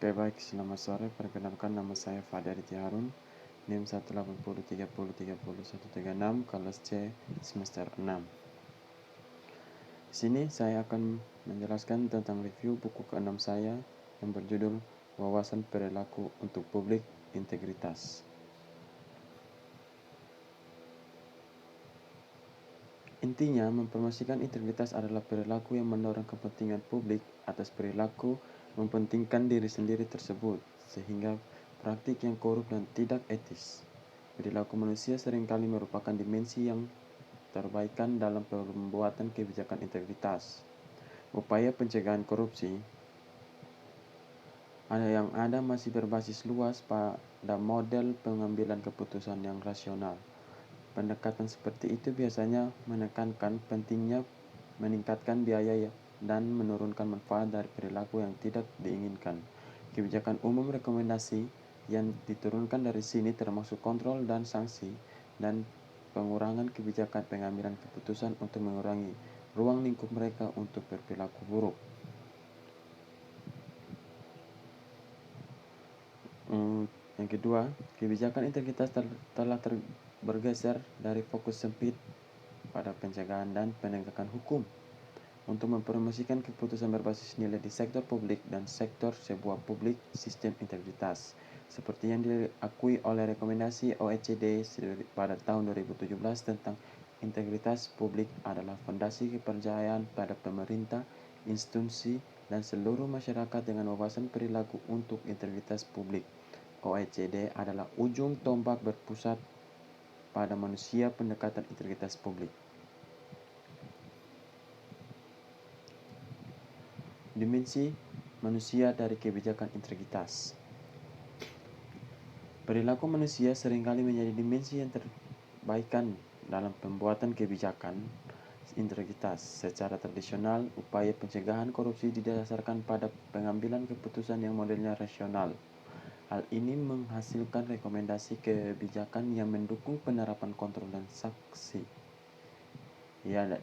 Oke baik, selamat sore. Perkenalkan nama saya Fadi Aditya Harun, NIM 18030303136, kelas C semester 6. Di sini saya akan menjelaskan tentang review buku ke-6 saya yang berjudul Wawasan Perilaku untuk Publik Integritas. Intinya, mempromosikan integritas adalah perilaku yang mendorong kepentingan publik atas perilaku mementingkan diri sendiri tersebut, sehingga praktik yang korup dan tidak etis. Perilaku manusia seringkali merupakan dimensi yang terbaikan dalam pembuatan kebijakan integritas. Upaya pencegahan korupsi yang ada masih berbasis luas pada model pengambilan keputusan yang rasional. Pendekatan seperti itu biasanya menekankan pentingnya meningkatkan biaya dan menurunkan manfaat dari perilaku yang tidak diinginkan. Kebijakan umum rekomendasi yang diturunkan dari sini termasuk kontrol dan sanksi dan pengurangan kebijakan pengambilan keputusan untuk mengurangi ruang lingkup mereka untuk berperilaku buruk. Yang kedua, kebijakan integritas telah bergeser dari fokus sempit pada pencegahan dan penegakan hukum untuk mempromosikan keputusan berbasis nilai di sektor publik dan sektor sebuah publik sistem integritas, seperti yang diakui oleh rekomendasi OECD pada tahun 2017 tentang integritas publik adalah fondasi kepercayaan pada pemerintah, institusi, dan seluruh masyarakat dengan wawasan perilaku untuk integritas publik. OECD adalah ujung tombak berpusat pada manusia pendekatan integritas publik. Dimensi manusia dari kebijakan integritas. Perilaku manusia seringkali menjadi dimensi yang terbaikan dalam pembuatan kebijakan integritas. Secara tradisional, upaya pencegahan korupsi didasarkan pada pengambilan keputusan yang modelnya rasional. Hal ini menghasilkan rekomendasi kebijakan yang mendukung penerapan kontrol dan sanksi,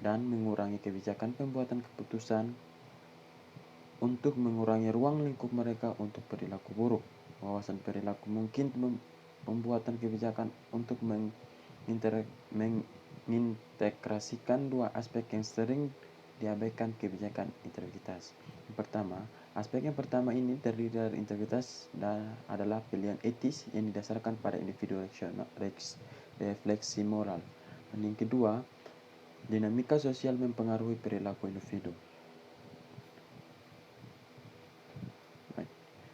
dan mengurangi kebijakan pembuatan keputusan untuk mengurangi ruang lingkup mereka untuk perilaku buruk. Wawasan perilaku mungkin pembuatan kebijakan untuk mengintegrasikan dua aspek yang sering diabaikan kebijakan integritas. Aspek yang pertama ini terdiri dari integritas adalah pilihan etis yang didasarkan pada individu refleksi moral. Dan yang kedua, dinamika sosial mempengaruhi perilaku individu.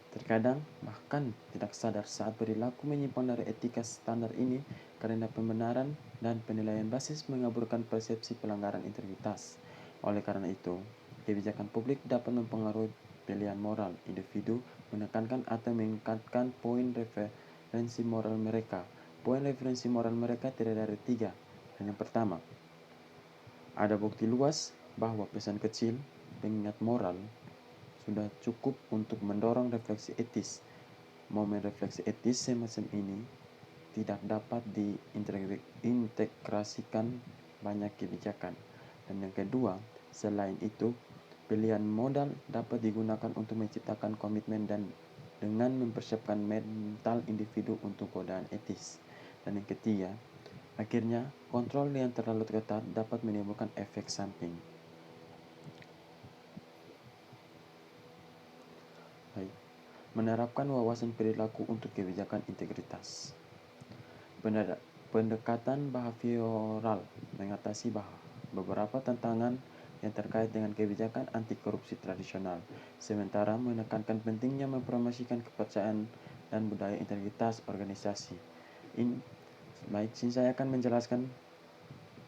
Terkadang bahkan tidak sadar saat perilaku menyimpang dari etika standar ini karena pembenaran dan penilaian basis mengaburkan persepsi pelanggaran integritas. Oleh karena itu, kebijakan publik dapat mempengaruhi pilihan moral individu, menekankan atau meningkatkan poin referensi moral mereka. Poin referensi moral mereka terdiri dari 3. Dan yang pertama, ada bukti luas bahwa pesan kecil, pengingat moral, sudah cukup untuk mendorong refleksi etis. Momen refleksi etis semacam ini tidak dapat diintegrasikan banyak kebijakan. Dan yang kedua, selain itu, pilihan modal dapat digunakan untuk menciptakan komitmen dan dengan mempersiapkan mental individu untuk godaan etis. Dan yang ketiga, akhirnya kontrol yang terlalu ketat dapat menimbulkan efek samping. Menerapkan wawasan perilaku untuk kebijakan integritas. Pendekatan behavioral mengatasi beberapa tantangan yang terkait dengan kebijakan anti korupsi tradisional, sementara menekankan pentingnya mempromosikan kepercayaan dan budaya integritas organisasi. Sini saya akan menjelaskan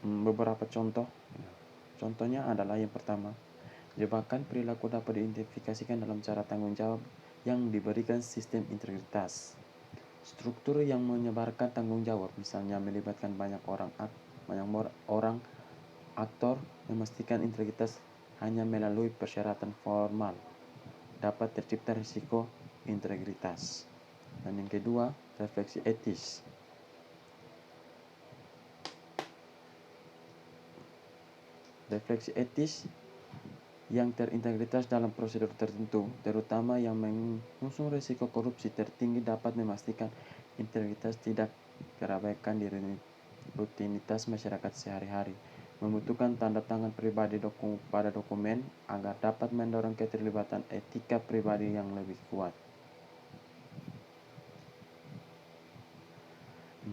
beberapa contoh. Contohnya adalah yang pertama, jebakan perilaku dapat diidentifikasikan dalam cara tanggung jawab yang diberikan sistem integritas. Struktur yang menyebarkan tanggung jawab, misalnya melibatkan banyak orang aktor, memastikan integritas hanya melalui persyaratan formal, dapat tercipta risiko integritas. Dan yang kedua, refleksi etis. Refleksi etis yang terintegritas dalam prosedur tertentu, terutama yang mengusung risiko korupsi tertinggi, dapat memastikan integritas tidak terabaikan di rutinitas masyarakat sehari-hari. Membutuhkan tanda tangan pribadi pada dokumen agar dapat mendorong keterlibatan etika pribadi yang lebih kuat.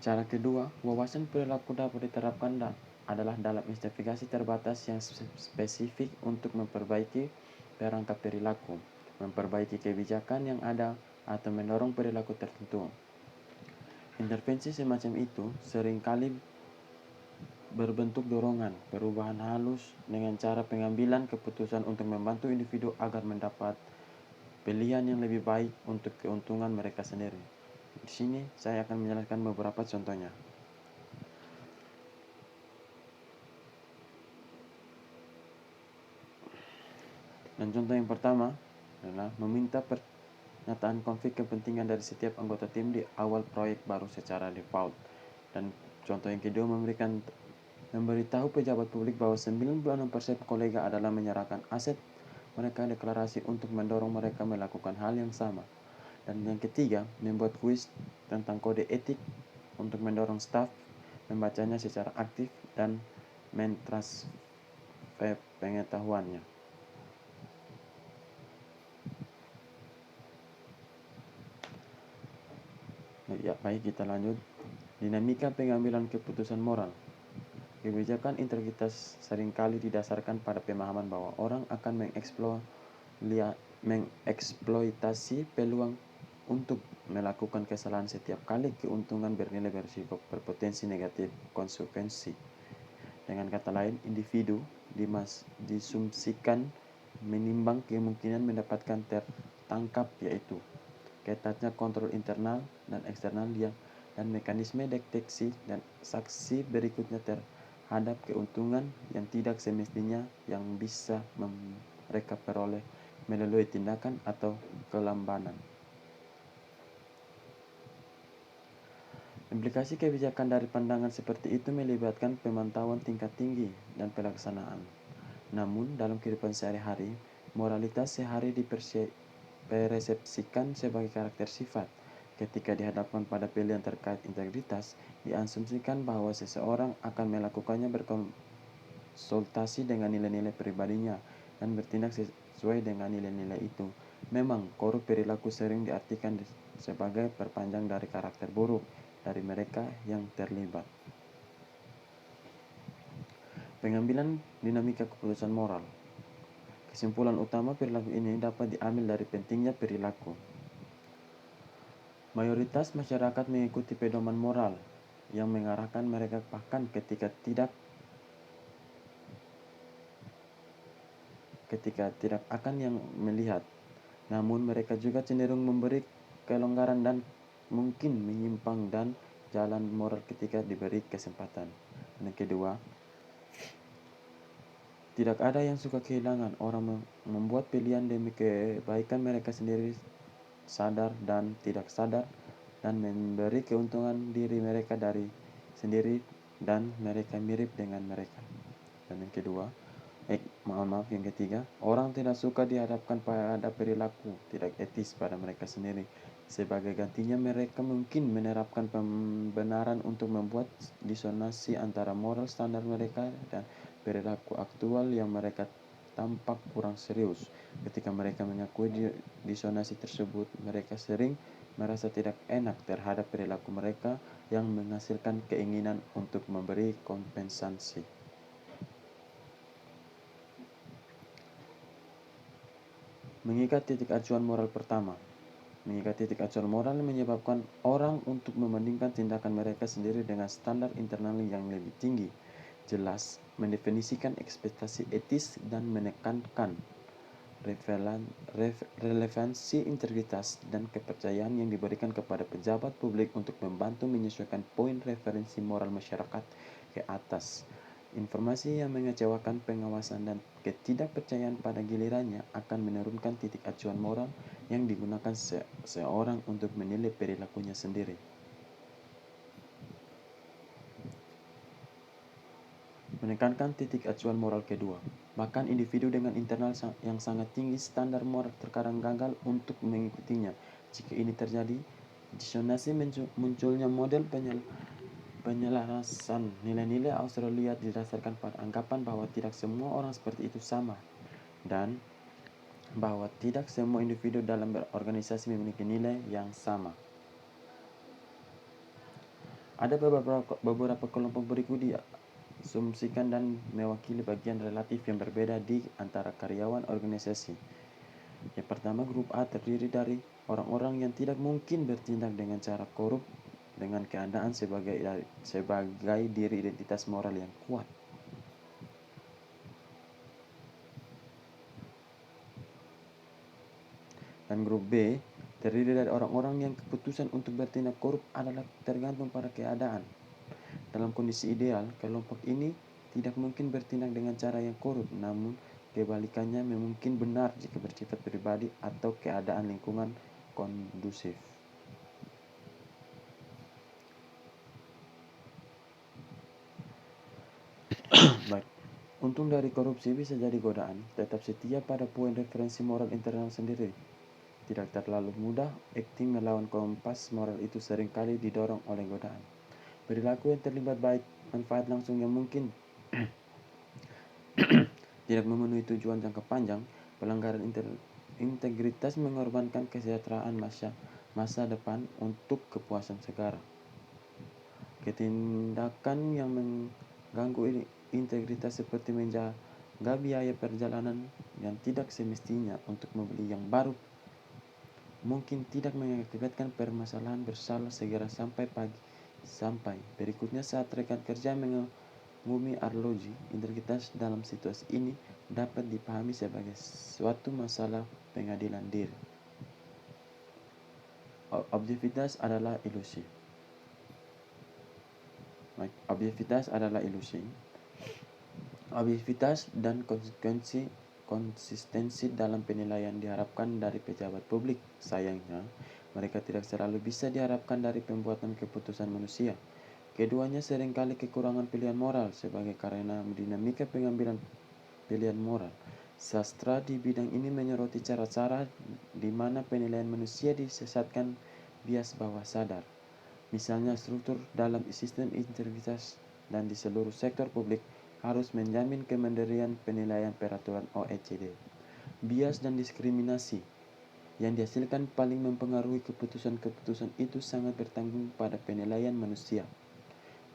Cara kedua, wawasan perilaku dapat diterapkan adalah dalam investigasi terbatas yang spesifik untuk memperbaiki perangkat perilaku, memperbaiki kebijakan yang ada, atau mendorong perilaku tertentu. Intervensi semacam itu seringkali berbentuk dorongan, perubahan halus dengan cara pengambilan keputusan untuk membantu individu agar mendapat pilihan yang lebih baik untuk keuntungan mereka sendiri. Di sini saya akan menjelaskan beberapa contohnya. Dan contoh yang pertama adalah meminta pernyataan konflik kepentingan dari setiap anggota tim di awal proyek baru secara default. Dan contoh yang kedua, memberitahu pejabat publik bahwa 96% kolega adalah menyerahkan aset mereka deklarasi untuk mendorong mereka melakukan hal yang sama. Dan yang ketiga, membuat kuis tentang kode etik untuk mendorong staf membacanya secara aktif dan mentransfer pengetahuannya. Ya, baik, kita lanjut. Dinamika pengambilan keputusan moral. Kebijakan integritas seringkali didasarkan pada pemahaman bahwa orang akan mengeksploitasi peluang untuk melakukan kesalahan setiap kali keuntungan bernilai berisiko berpotensi negatif konsekuensi. Dengan kata lain, individu disumsikan menimbang kemungkinan mendapatkan tertangkap, yaitu ketatnya kontrol internal dan eksternal dan mekanisme deteksi dan saksi berikutnya terhadap keuntungan yang tidak semestinya yang bisa mereka peroleh melalui tindakan atau kelambanan. Implikasi kebijakan dari pandangan seperti itu melibatkan pemantauan tingkat tinggi dan pelaksanaan. Namun, dalam kehidupan sehari-hari, moralitas sehari dipersepsikan sebagai karakter sifat. Ketika dihadapkan pada pilihan terkait integritas, diasumsikan bahwa seseorang akan melakukannya berkonsultasi dengan nilai-nilai pribadinya dan bertindak sesuai dengan nilai-nilai itu. Memang, korup perilaku sering diartikan sebagai perpanjang dari karakter buruk dari mereka yang terlibat. Pengambilan dinamika keputusan moral. Kesimpulan utama perilaku ini dapat diambil dari pentingnya perilaku. Mayoritas masyarakat mengikuti pedoman moral yang mengarahkan mereka, bahkan ketika tidak akan yang melihat. Namun mereka juga cenderung memberi kelonggaran dan mungkin menyimpang dan jalan moral ketika diberi kesempatan. Dan yang kedua, tidak ada yang suka kehilangan. Orang membuat pilihan demi kebaikan mereka sendiri, sadar dan tidak sadar, dan memberi keuntungan diri mereka dari sendiri dan mereka mirip dengan mereka. Dan yang ketiga, orang tidak suka dihadapkan pada perilaku tidak etis pada mereka sendiri. Sebagai gantinya, mereka mungkin menerapkan pembenaran untuk membuat disonansi antara moral standar mereka dan perilaku aktual yang mereka tampak kurang serius. Ketika mereka mengakui disonansi tersebut, mereka sering merasa tidak enak terhadap perilaku mereka yang menghasilkan keinginan untuk memberi kompensasi. Mengikat titik acuan moral pertama. Mengikat titik acuan moral menyebabkan orang untuk membandingkan tindakan mereka sendiri dengan standar internal yang lebih tinggi. Jelas, mendefinisikan ekspektasi etis dan menekankan relevansi integritas dan kepercayaan yang diberikan kepada pejabat publik untuk membantu menyesuaikan poin referensi moral masyarakat ke atas. Informasi yang mengecewakan pengawasan dan ketidakpercayaan pada gilirannya akan menurunkan titik acuan moral yang digunakan seorang untuk menilai perilakunya sendiri. menekankan titik acuan moral kedua. Bahkan individu dengan internal yang sangat tinggi, standar moral terkadang gagal untuk mengikutinya. Jika ini terjadi, disonansi munculnya model penyelarasan nilai-nilai Australia didasarkan pada anggapan bahwa tidak semua orang seperti itu sama, dan bahwa tidak semua individu dalam berorganisasi memiliki nilai yang sama. Ada beberapa kelompok berikut diasumsikan dan mewakili bagian relatif yang berbeda di antara karyawan organisasi. Yang pertama, grup A terdiri dari orang-orang yang tidak mungkin bertindak dengan cara korup dengan keadaan sebagai diri identitas moral yang kuat. Dan grup B terdiri dari orang-orang yang keputusan untuk bertindak korup adalah tergantung pada keadaan. Dalam kondisi ideal, kelompok ini tidak mungkin bertindak dengan cara yang korup, namun kebalikannya mungkin benar jika bersifat pribadi atau keadaan lingkungan kondusif. Baik, untung dari korupsi bisa jadi godaan, tetap setia pada poin referensi moral internal sendiri. Tidak terlalu mudah, acting melawan kompas moral itu seringkali didorong oleh godaan. Perilaku yang terlibat baik manfaat langsung yang mungkin tidak memenuhi tujuan jangka panjang, pelanggaran integritas mengorbankan kesejahteraan masa depan untuk kepuasan segara. Ketindakan yang mengganggu integritas seperti menjaga biaya perjalanan yang tidak semestinya untuk membeli yang baru mungkin tidak mengakibatkan permasalahan bersalah segera sampai berikutnya saat rekan kerja mengumumi arloji. Integritas dalam situasi ini dapat dipahami sebagai suatu masalah pengadilan diri. Objektivitas adalah ilusi. Objektivitas adalah ilusi. Objektivitas dan konsistensi dalam penilaian diharapkan dari pejabat publik. Sayangnya, mereka tidak selalu bisa diharapkan dari pembuatan keputusan manusia. Keduanya seringkali kekurangan pilihan moral karena dinamika pengambilan pilihan moral. Sastra di bidang ini menyoroti cara-cara di mana penilaian manusia disesatkan bias bawah sadar. Misalnya struktur dalam sistem integritas dan di seluruh sektor publik harus menjamin kemandirian penilaian peraturan OECD. Bias dan diskriminasi yang dihasilkan paling mempengaruhi keputusan-keputusan itu sangat bertanggung pada penilaian manusia.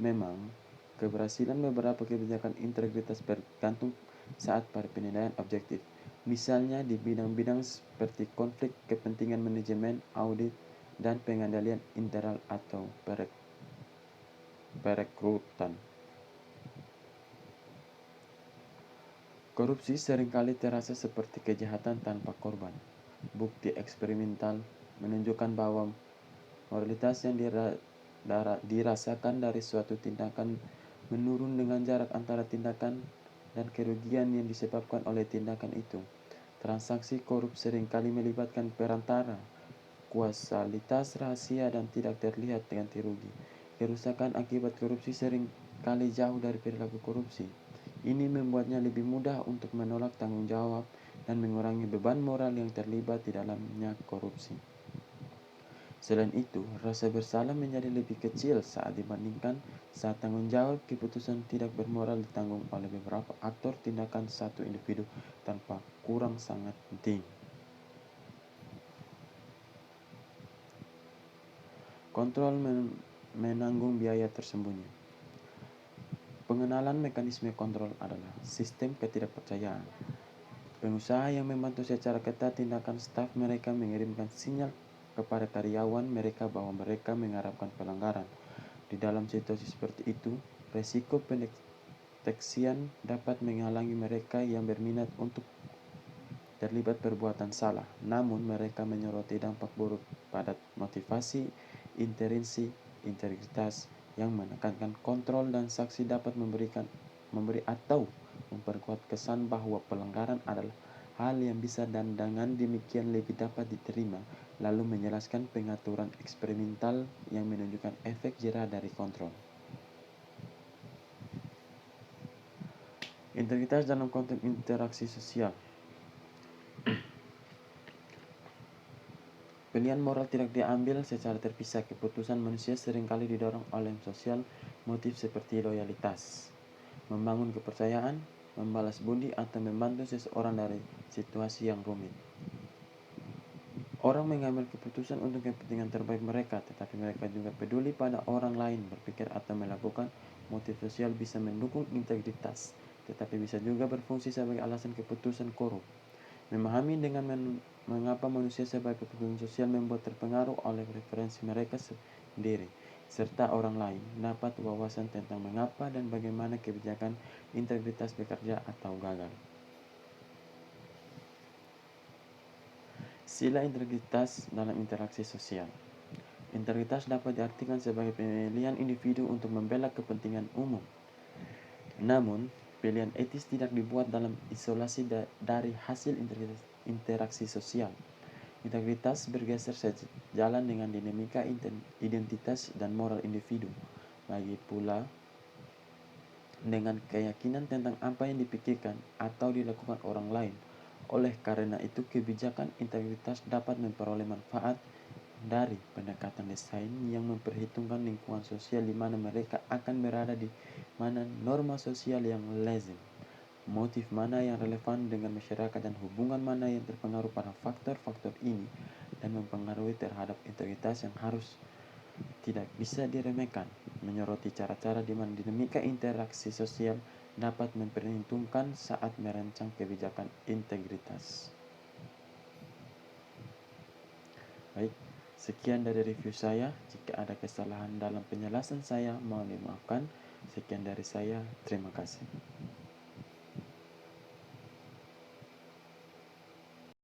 Memang, keberhasilan beberapa kebijakan integritas bergantung saat pada penilaian objektif. Misalnya di bidang-bidang seperti konflik kepentingan manajemen, audit, dan pengendalian internal atau perekrutan. Korupsi seringkali terasa seperti kejahatan tanpa korban. Bukti eksperimental menunjukkan bahwa moralitas yang dirasakan dari suatu tindakan menurun dengan jarak antara tindakan dan kerugian yang disebabkan oleh tindakan itu. Transaksi korup seringkali melibatkan perantara, kualitas rahasia dan tidak terlihat ganti rugi. Kerusakan akibat korupsi seringkali jauh dari perilaku korupsi. Ini membuatnya lebih mudah untuk menolak tanggung jawab dan mengurangi beban moral yang terlibat di dalamnya korupsi. Selain itu, rasa bersalah menjadi lebih kecil saat dibandingkan saat tanggung jawab keputusan tidak bermoral ditanggung oleh beberapa aktor tindakan satu individu tanpa kurang sangat penting. Kontrol menanggung biaya tersembunyi. Pengenalan mekanisme kontrol adalah sistem ketidakpercayaan. Pengusaha yang membantu secara ketat tindakan staf mereka mengirimkan sinyal kepada karyawan mereka bahwa mereka mengharapkan pelanggaran. Di dalam situasi seperti itu, resiko pendeteksian dapat menghalangi mereka yang berminat untuk terlibat perbuatan salah. Namun mereka menyoroti dampak buruk pada motivasi integritas yang menekankan kontrol dan saksi dapat memberi atau memperkuat kesan bahwa pelanggaran adalah hal yang bisa dan dengan demikian lebih dapat diterima, lalu menjelaskan pengaturan eksperimental yang menunjukkan efek jera dari kontrol. Integritas dalam konteks interaksi sosial. Pilihan moral tidak diambil secara terpisah. Keputusan manusia seringkali didorong oleh sosial motif seperti loyalitas, membangun kepercayaan, membalas budi, atau membantu seseorang dari situasi yang rumit. Orang mengambil keputusan untuk kepentingan terbaik mereka, tetapi mereka juga peduli pada orang lain. Berpikir atau melakukan motif sosial bisa mendukung integritas, tetapi bisa juga berfungsi sebagai alasan keputusan korup. Memahami dengan mengapa manusia sebagai kebutuhan sosial membuat terpengaruh oleh preferensi mereka sendiri serta orang lain, dapat wawasan tentang mengapa dan bagaimana kebijakan integritas bekerja atau gagal. Sila integritas dalam interaksi sosial. Integritas dapat diartikan sebagai pilihan individu untuk membela kepentingan umum. Namun, pilihan etis tidak dibuat dalam isolasi dari hasil interaksi sosial. Integritas bergeser sejalan dengan dinamika identitas dan moral individu, lagi pula dengan keyakinan tentang apa yang dipikirkan atau dilakukan orang lain. Oleh karena itu, kebijakan integritas dapat memperoleh manfaat dari pendekatan desain yang memperhitungkan lingkungan sosial di mana mereka akan berada, di mana norma sosial yang lazim, motif mana yang relevan dengan masyarakat, dan hubungan mana yang terpengaruh pada faktor-faktor ini dan mempengaruhi terhadap integritas yang harus tidak bisa diremehkan. Menyoroti cara-cara di mana dinamika interaksi sosial dapat memperhitungkan saat merancang kebijakan integritas. Baik, sekian dari review saya. Jika ada kesalahan dalam penjelasan saya, mohon dimaafkan. Sekian dari saya, terima kasih.